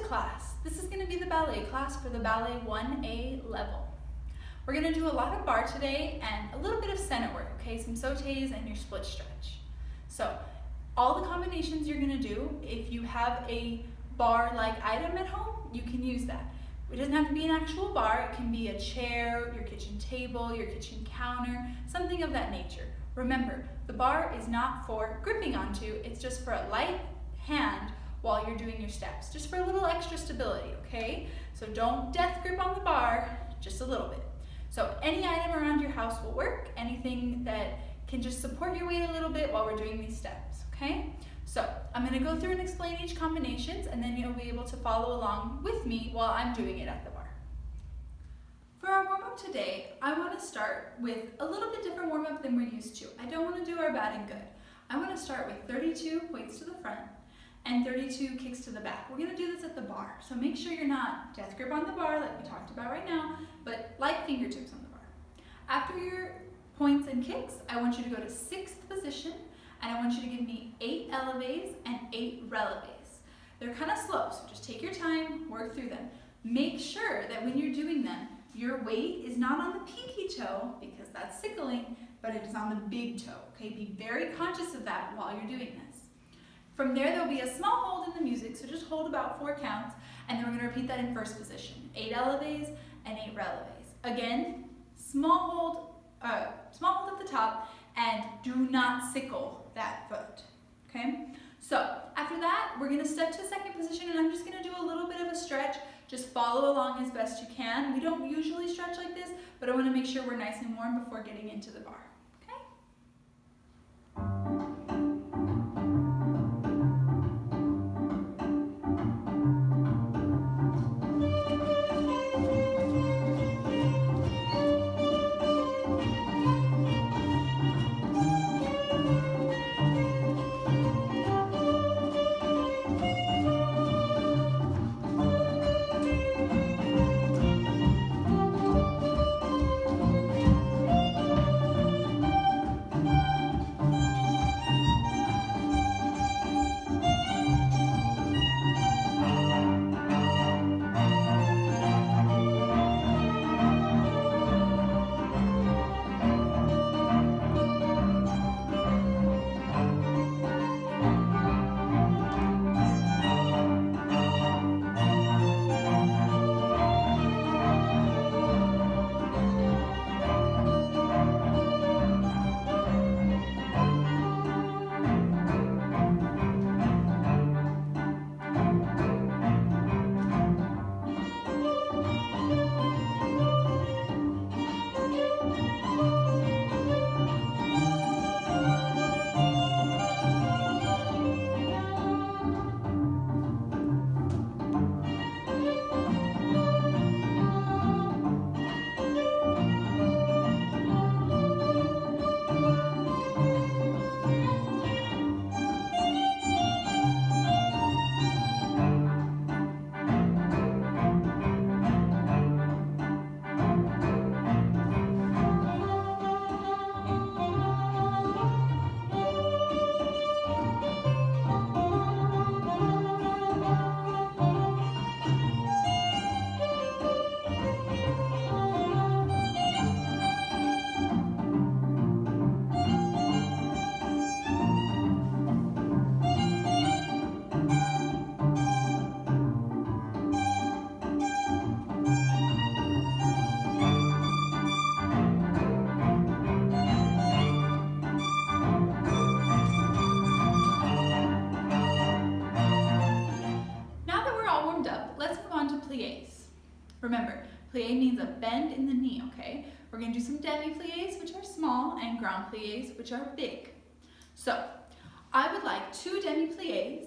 class. This is going to be the ballet class for the Ballet I-A level. We're going to do a lot of bar today and a little bit of center work, okay? Some sautés and your split stretch. So all the combinations you're going to do, if you have a bar-like item at home, you can use that. It doesn't have to be an actual bar. It can be a chair, your kitchen table, your kitchen counter, something of that nature. Remember, the bar is not for gripping onto, it's just for a light hand while you're doing your steps, just for a little extra stability, okay? So don't death grip on the bar, just a little bit. So any item around your house will work, anything that can just support your weight a little bit while we're doing these steps, okay? So I'm gonna go through and explain each combinations, and then you'll be able to follow along with me while I'm doing it at the bar. For our warm-up today, I wanna start with a little bit different warm-up than we're used to. I don't wanna do our bad and good. I wanna start with 32 weights to the front and 32 kicks to the back. We're gonna do this at the bar, so make sure you're not death grip on the bar like we talked about right now, but light fingertips on the bar. After your points and kicks, I want you to go to 6th position, and I want you to give me 8 elevés and 8 relevés. They're kind of slow, so just take your time, work through them. Make sure that when you're doing them, your weight is not on the pinky toe, because that's sickling, but it is on the big toe, okay? Be very conscious of that while you're doing this. From there, there'll be a small hold in the music, so just hold about 4 counts, and then we're gonna repeat that in 1st position. 8 elevés and 8 relevés. Again, small hold at the top, and do not sickle that foot, okay? So after that, we're gonna step to 2nd position, and I'm just gonna do a little bit of a stretch. Just follow along as best you can. We don't usually stretch like this, but I wanna make sure we're nice and warm before getting into the bar, okay? Remember, plie means a bend in the knee, okay? We're gonna do some demi-pliés, which are small, and grand pliés, which are big. So, I would like 2 demi-pliés,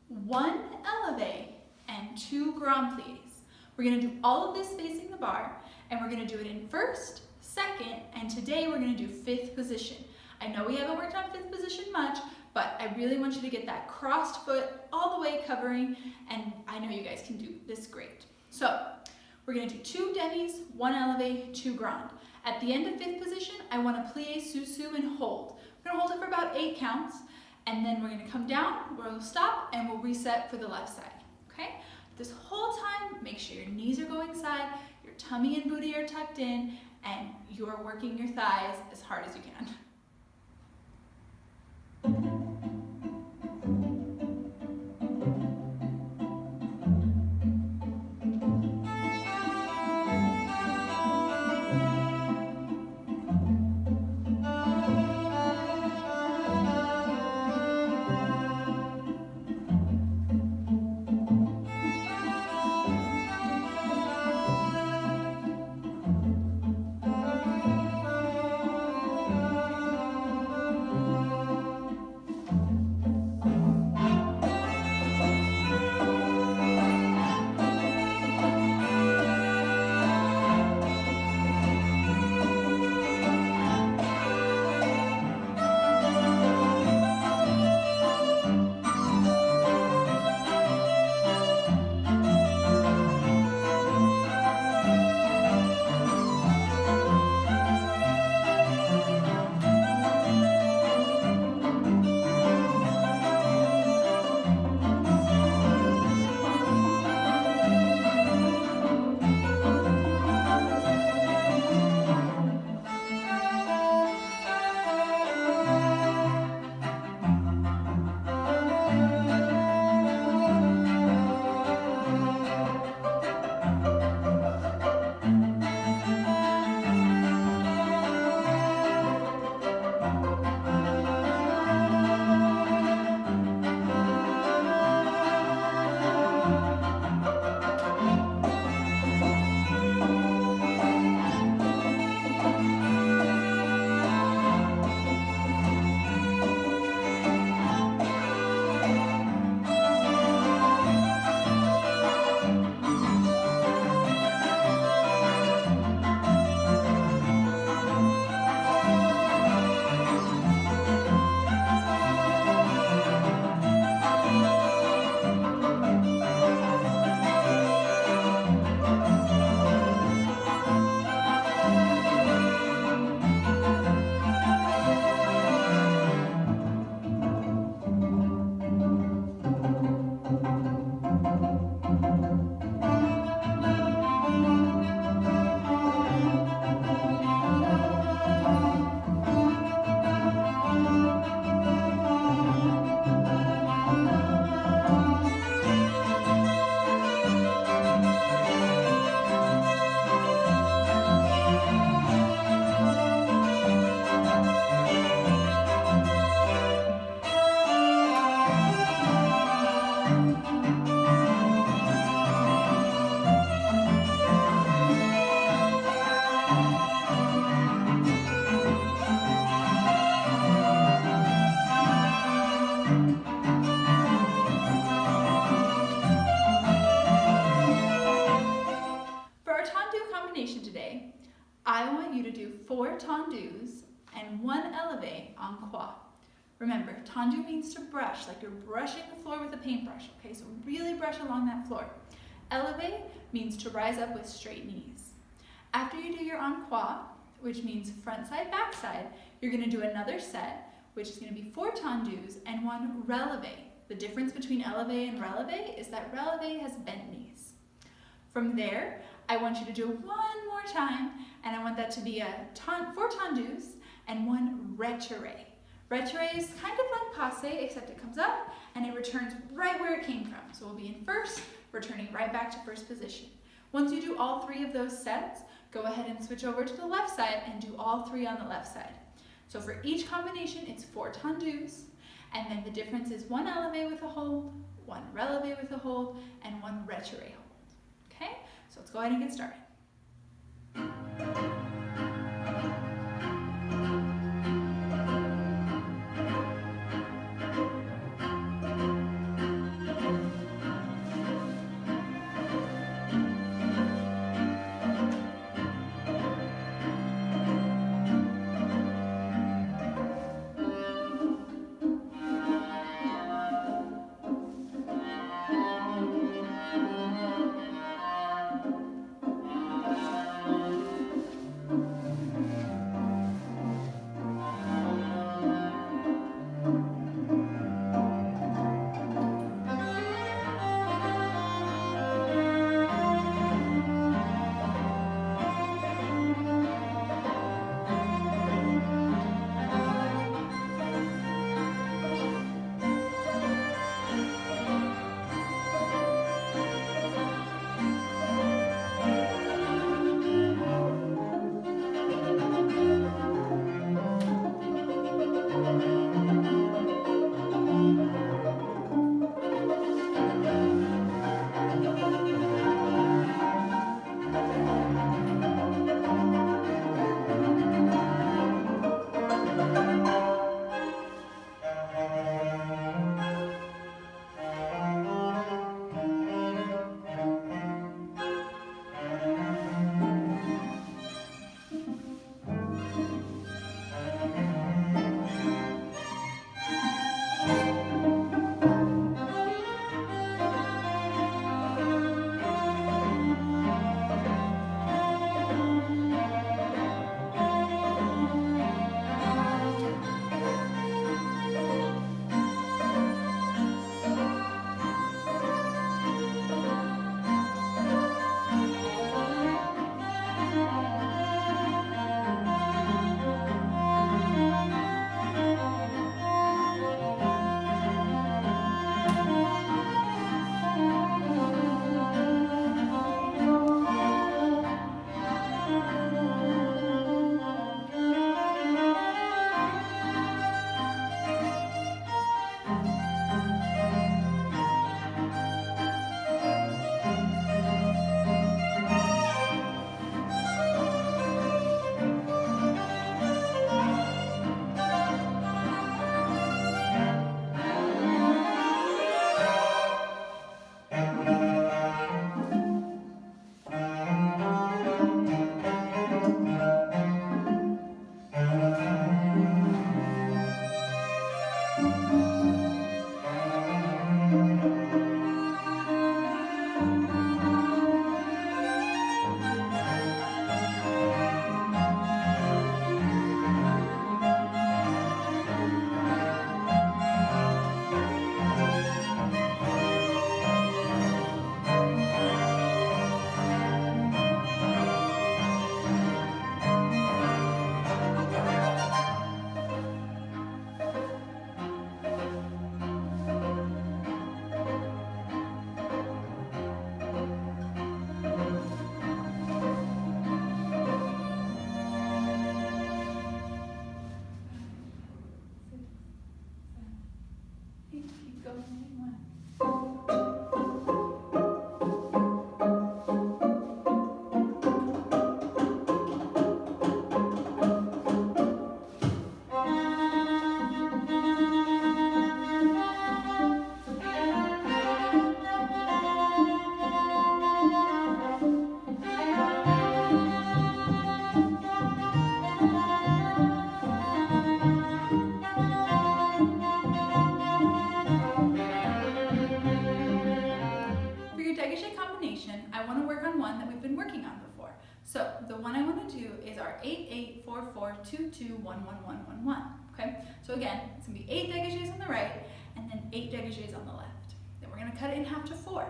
1 élevé, and 2 grand pliés. We're gonna do all of this facing the bar, and we're gonna do it in 1st, 2nd, and today we're gonna do 5th position. I know we haven't worked on 5th position much, but I really want you to get that crossed foot all the way covering, and I know you guys can do this great. So, we're gonna do 2 demis, 1 élevé, 2 grand. At the end of 5th position, I wanna plie sous-sus and hold. We're gonna hold it for about 8 counts, and then we're gonna come down, we'll stop, and we'll reset for the left side, okay? This whole time, make sure your knees are going side, your tummy and booty are tucked in, and you're working your thighs as hard as you can. Today, I want you to do 4 tendus and 1 elevate en croix. Remember, tendu means to brush, like you're brushing the floor with a paintbrush, okay? So really brush along that floor. Elevate means to rise up with straight knees. After you do your en croix, which means front side, back side, you're gonna do another set, which is gonna be 4 tendus and 1 releve. The difference between elevate and releve is that releve has bent knees. From there, I want you to do one more time, and I want that to be 4 tendus and 1 retiré. Retiré is kind of like passe, except it comes up and it returns right where it came from. So we'll be in first, returning right back to first position. Once you do all 3 of those sets, go ahead and switch over to the left side and do all 3 on the left side. So for each combination, it's 4 tendus, and then the difference is 1 elevate with a hold, 1 releve with a hold, and 1 retiré hold. Okay, so let's go ahead and get started. combination, I want to work on one that we've been working on before. So the one I want to do is our 8-8-4-4-2-2-1-1-1-1-1. Okay? So again, it's going to be 8 dégagés on the right and then 8 dégagés on the left. Then we're going to cut it in half to 4.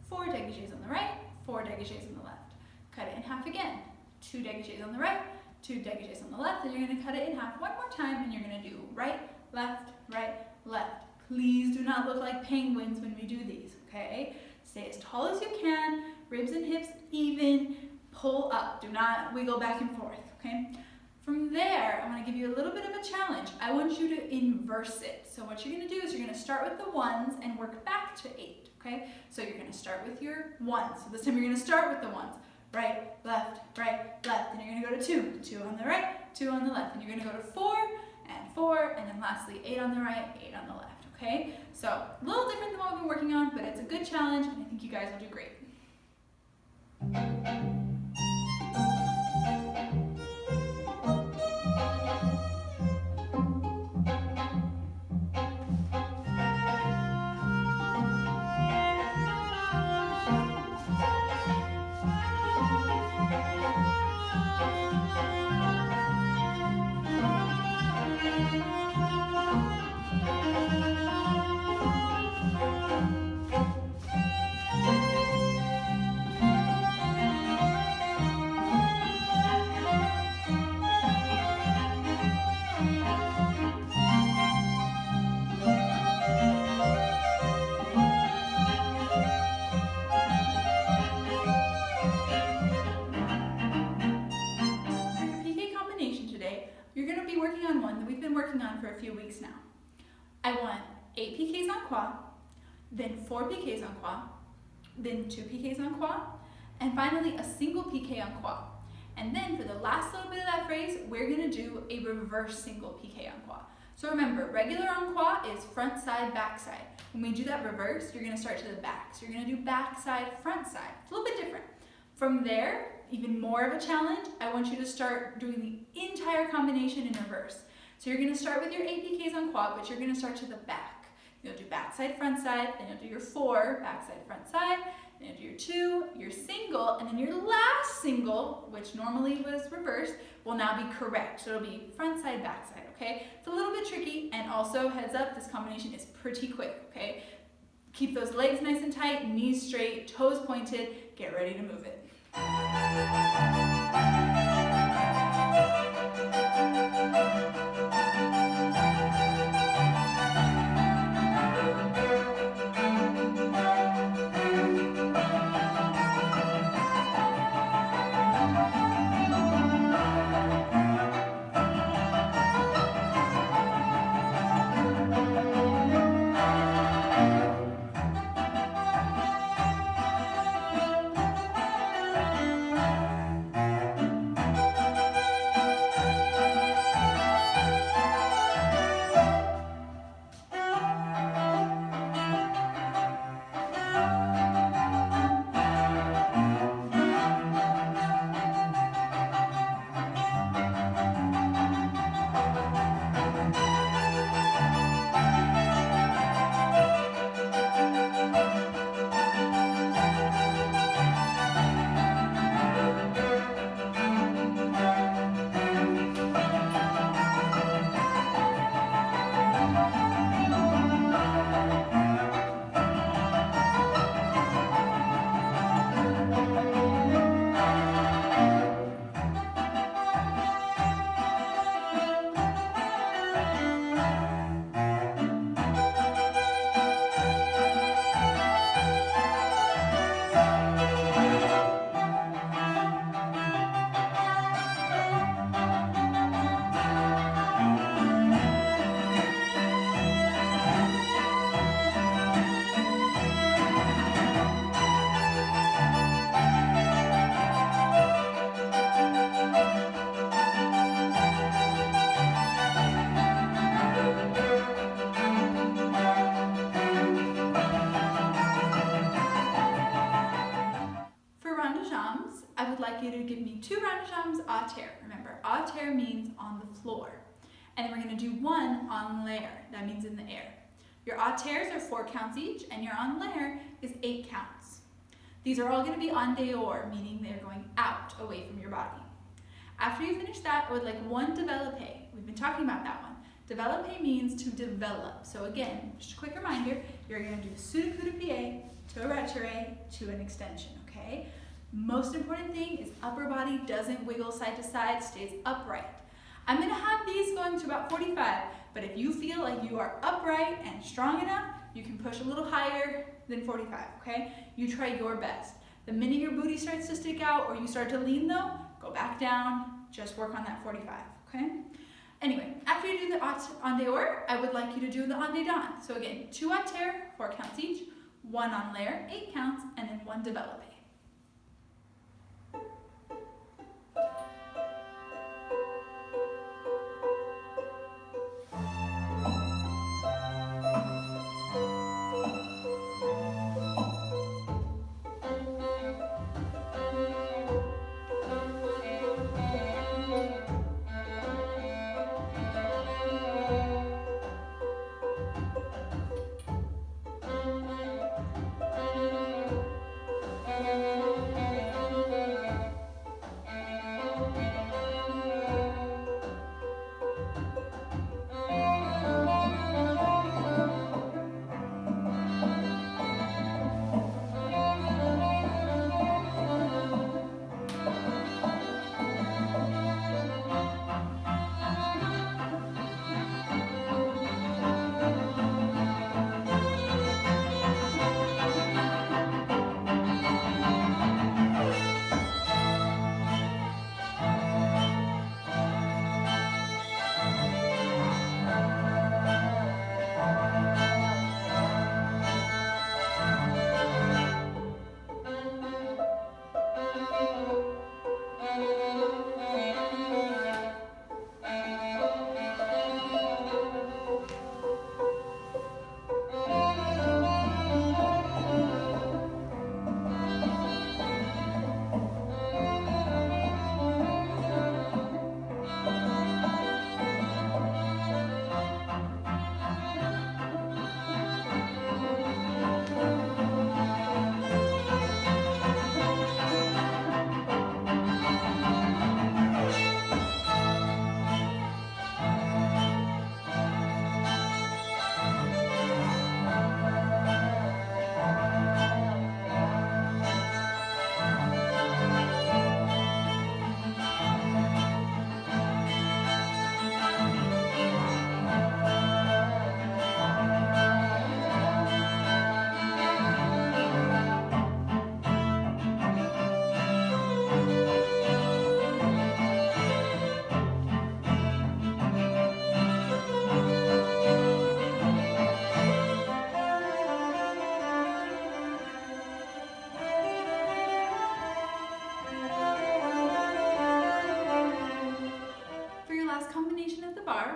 4 dégagés on the right, 4 dégagés on the left. Cut it in half again. 2 dégagés on the right, 2 dégagés on the left, and you're going to cut it in half one more time, and you're going to do right, left, left. Please do not look like penguins when we do these, okay? Stay as tall as you can, ribs and hips even, pull up. Do not wiggle back and forth, okay? From there, I'm going to give you a little bit of a challenge. I want you to inverse it. So what you're going to do is you're going to start with the 1s and work back to 8, okay? So you're going to start with your 1s. So this time you're going to start with the 1s. Right, left, and you're going to go to 2. 2 on the right, 2 on the left. And you're going to go to 4, and then lastly 8 on the right, 8 on the left, okay? So a little different than what we've been working on, but it's a good challenge, and I think you guys will do great. You're going to be working on one that we've been working on for a few weeks now. I want 8 piqués en croix, then 4 piqués en croix, then 2 piqués en croix, and finally a single piqué en croix. And then for the last little bit of that phrase, we're going to do a reverse single piqué en croix. So remember, regular en croix is front side, back side. When we do that reverse, you're going to start to the back. So you're going to do back side, front side. It's a little bit different. From there, even more of a challenge, I want you to start doing the entire combination in reverse. So you're going to start with your 8 piqués en croix, but you're going to start to the back. You'll do back side, front side, then you'll do your 4, back side, front side, then you'll do your 2, your single, and then your last single, which normally was reversed, will now be correct. So it'll be front side, back side, okay? It's a little bit tricky, and also heads up, this combination is pretty quick, okay? Keep those legs nice and tight, knees straight, toes pointed, get ready to move it. I would like you to give me 2 round de jambes à terre. Remember, à terre means on the floor. And then we're going to do 1 en l'air. That means in the air. Your à terres are 4 counts each, and your en l'air is 8 counts. These are all going to be en dehors, meaning they're going out, away from your body. After you finish that, I would like one développé. We've been talking about that one. Développé means to develop. So again, just a quick reminder, you're going to do pseudo coup de pied to a retiré to an extension, okay? Most important thing is upper body doesn't wiggle side to side, stays upright. I'm going to have these going to about 45, but if you feel like you are upright and strong enough, you can push a little higher than 45, okay? You try your best. The minute your booty starts to stick out or you start to lean though, go back down, just work on that 45, okay? Anyway, after you do the en dehors, I would like you to do the en dedans. So again, 2 à terre, 4 counts each, 1 en l'air, 8 counts, and then 1 développé.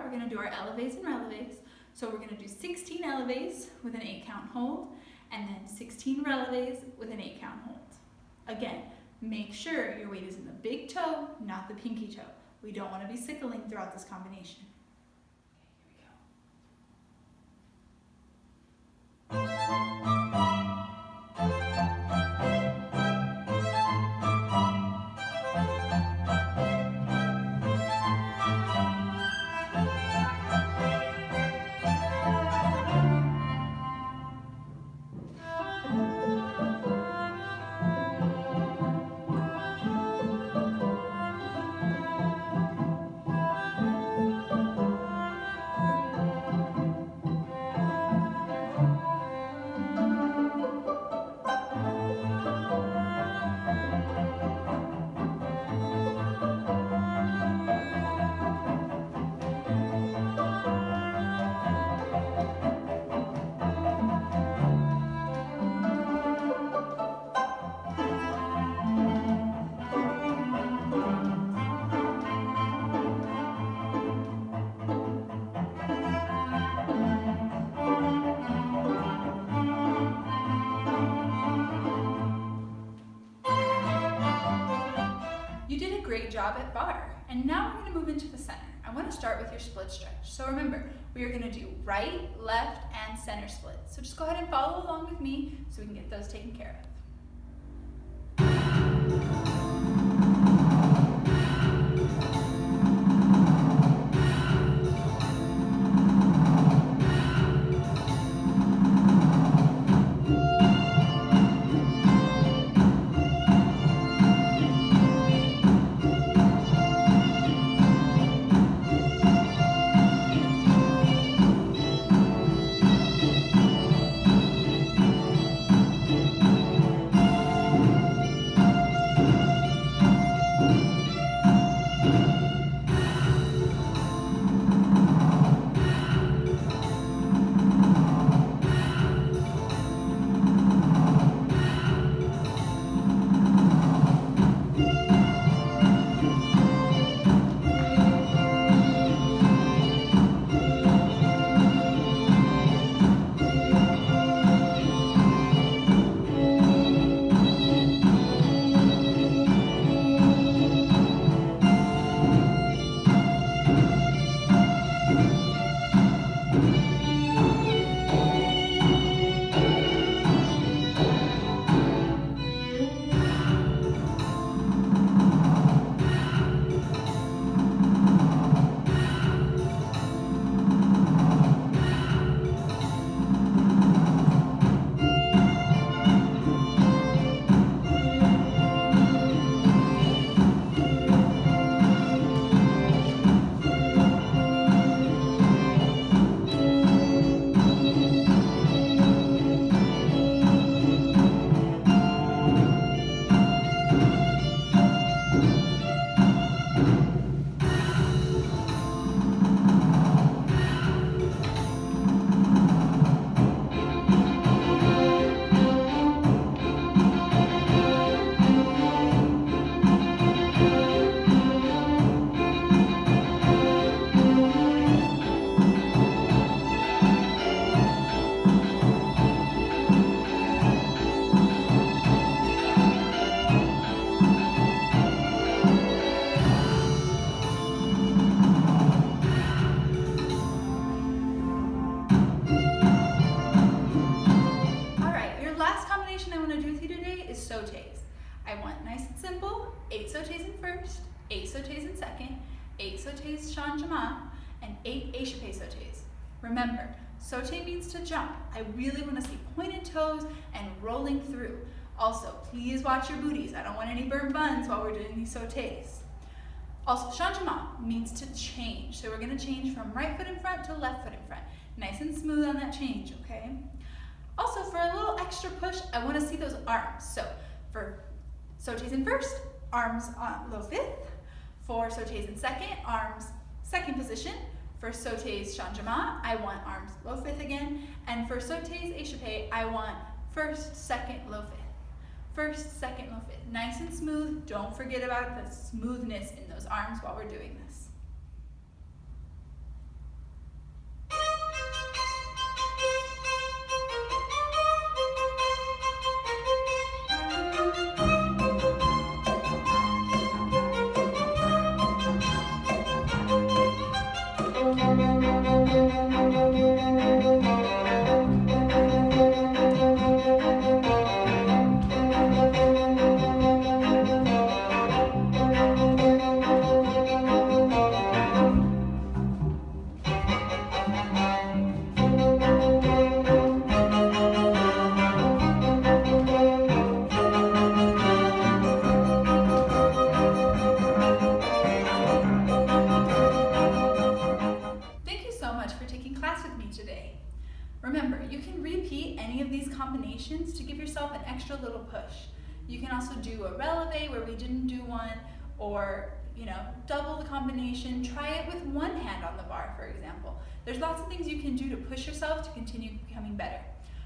We're going to do our élevés and relevés. So we're going to do 16 élevés with an 8 count hold, and then 16 relevés with an 8 count hold. Again, make sure your weight is in the big toe, not the pinky toe. We don't want to be sickling throughout this combination. Great job at bar. And now we're going to move into the center. I want to start with your split stretch. So remember, we are going to do right, left, and center split. So just go ahead and follow along with me so we can get those taken care of. today is sautés. I want nice and simple, 8 sautés in first, 8 sautés in second, 8 sautés changement, and 8 échappé sautés. Remember, sauté means to jump. I really want to see pointed toes and rolling through. Also, please watch your booties. I don't want any burnt buns while we're doing these sautés. Also, changement means to change. So we're going to change from right foot in front to left foot in front. Nice and smooth on that change, okay? Also, for a little extra push, I want to see those arms. So for sautés in first, arms on low fifth. For sautés in second, arms second position. For sautés changement, I want arms low fifth again. And for sautés échappé, I want first, second, low fifth. First, second, low fifth. Nice and smooth. Don't forget about the smoothness in those arms while we're doing this. Remember, you can repeat any of these combinations to give yourself an extra little push. You can also do a releve where we didn't do one, or double the combination. Try it with one hand on the bar, for example. There's lots of things you can do to push yourself to continue becoming better.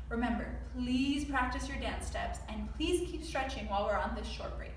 Remember, please practice your dance steps and please keep stretching while we're on this short break.